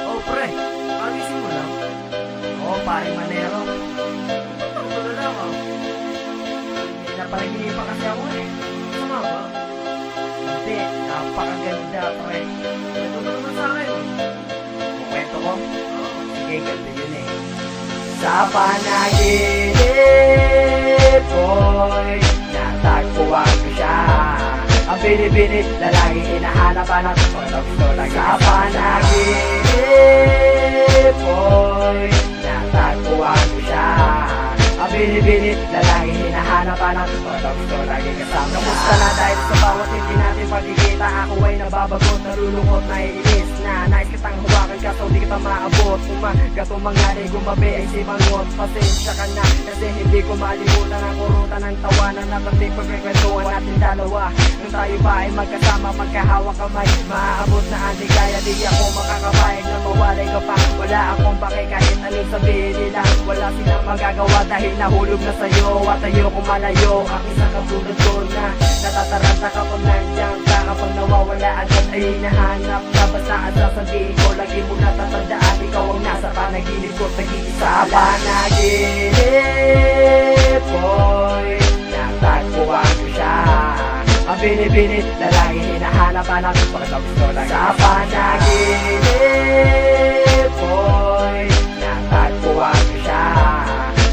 Oh, pre, pagising mo lang. Oo, pare Manero. Ano ba lang ako? Hindi na panaghihip kasi ako eh. Sama ba? Hindi, napakaganda, pre. Kwento mo naman sa akin. Kwento ko? Sige, ganda yun eh. Sa panaginip ko'y natagpuan ko siya. Ang binibinit na laging hinahanap-hanap ko na gusto lang. Sa panaginip ko'y natagpuan ko siya. Ang binibinit na laging hinahanap-hanap ko na gusto lagi kasama. Kamusta na dahil sa bawat hindi natin pagkikita? Ako ay nababagot, nalulungkot, naiinis na nais kitang hawakan kaso di kita maabot. Umaga tumangyari, gumabi ay simangot. Pasensya ka na kasi hindi ko malimutan ang kurutan ng tawanan na pati pagkikwentuhan natin dalawa. Nung tayo pa ay magkasama, magkahawak kamay, maaabot na hindi kaya di ako makakapayag na mawalay ka pa. Wala akong pake kahit anong sabihin nila. Wala silang magagawa dahil nahulog na sa'yo at ayoko malayo. Ang isang katulad ko na natataranta kapag nandiyan ka. Kapag nawawala agad ay hinahanap ka. Basta ang sasabihin ko, lagi mo natatandaan ikaw ang nasa panaginip ko, nag-iisa. Panaginip ko'y natagpuan ko siya. Ang binibinit na laging hinahanap-hanap ko na gusto lang. Sa panaginip ko'y natagpuan ko siya.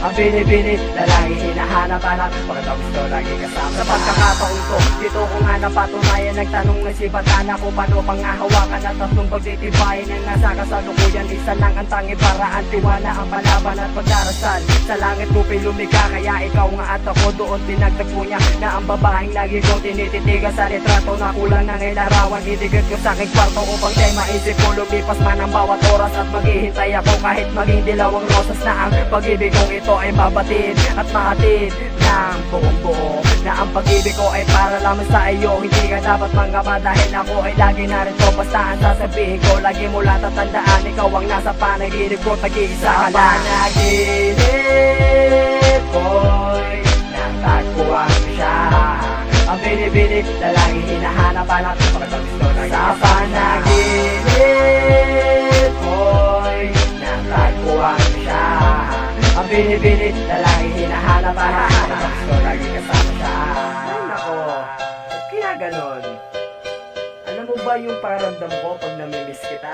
Ang binibinit na laging hinahanap-hanap ko na gusto lagi kasama. Sa pagkakataon ko, dito ko nga napatunayan. Nagtanong na si Batana ko paano pang hahawakan at tatlong pagtitibayin ang nasa kasalukuyan. Isa lang ang tangi paraan, tiwala ang palaban at pagdarasal. Sa langit ko lumika, kaya ikaw nga at ako doon pinagtagpo niya na ang babaeng lagi kong tinititigan sa retrato na kulang ng ilarawan. Idigit ko sa aking kwarto upang siya'y maisip ko. Lumipas man ang bawat oras at maghihintay ako kahit maging dilawang rosas na ang pag-ibig kong ito ay babatid at mahatid ng buong buo. Na ang pag-ibig ko ay para lamang sa iyo. Hindi ka dapat mangaba dahil ako ay lagi narito. Basta ang sasabihin ko, lagi mo lang tatandaan ikaw ang nasa panaginip ko, tag-iisa ka lang. Panaginip ko'y natagpuan ko siya. Ang binibinit na laging hinahanap-hanap ko na gusto lang. Sa panaginip ko'y natagpuan ko siya. Ang binibinit na laging hinahanap-hanap ko na gusto lagi kasama siya. Ay nako, ba't kaya ganon? Alam mo ba yung paramdam ko pag namimiss kita?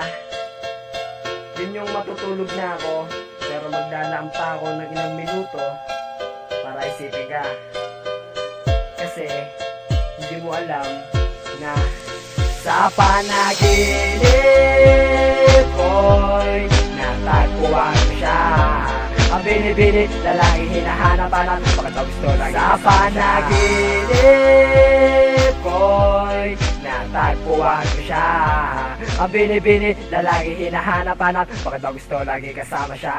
Yun yung matutulog na ako, pero magdalaam pa ako ng ilang minuto para isipin ka. Kasi hindi mo alam na sa panaginip ko'y natagpuan ko siya. Ang binibinit na laging hinahanap-hanap ko na gusto lagi. Sa panaginip ko'y natagpuan ko siya. Ang binibinit na laging hinahanap-hanap ko na gusto lagi kasama siya.